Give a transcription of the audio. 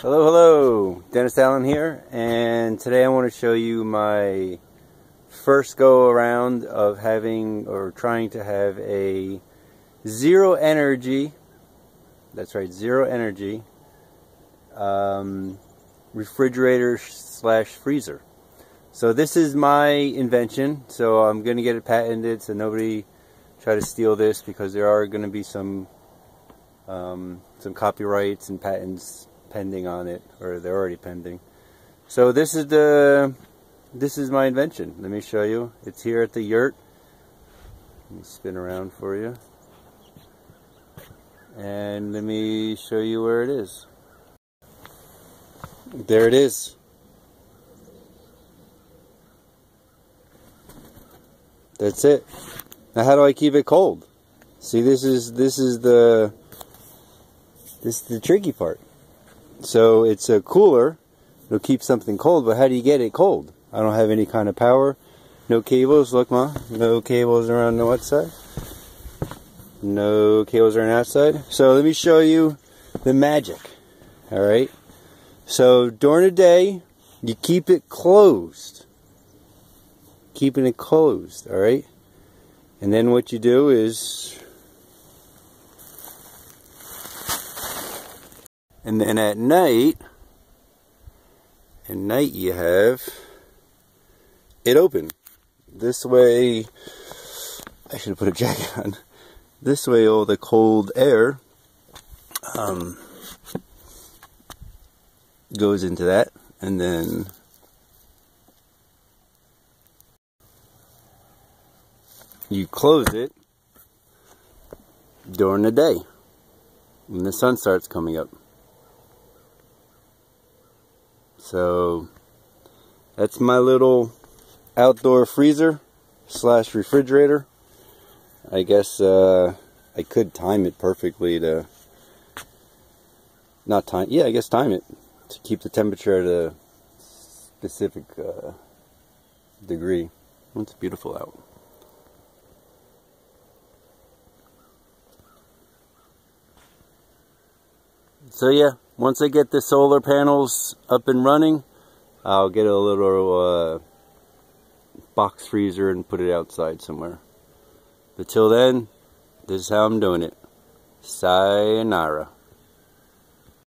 Hello, Dennis Allen here, and today I want to show you my first go around of having or trying to have a zero energy, that's right, zero energy refrigerator slash freezer. So this is my invention, so I'm going to get it patented so nobody try to steal this, because there are going to be some copyrights and patents pending on it, or they're already pending. So this is my invention. Let me show you. It's here at the yurt. Let me spin around for you, and let me show you where it is. There it is. That's it. Now how do I keep it cold? See, this is the tricky part. So it's a cooler, it'll keep something cold, but how do you get it cold? I don't have any kind of power, no cables. Look, Ma, no cables around the outside, no cables around outside. So let me show you the magic. Alright, so during the day you keep it closed, keeping it closed. Alright, and then what you do is, and then at night you have it open. This way, I should have put a jacket on. This way all the cold air goes into that, and then you close it during the day when the sun starts coming up. So that's my little outdoor freezer slash refrigerator. I guess I could time it perfectly to, not time, yeah, I guess time it to keep the temperature at a specific degree. It's beautiful out. So yeah, once I get the solar panels up and running, I'll get a little box freezer and put it outside somewhere. But till then, this is how I'm doing it. Sayonara.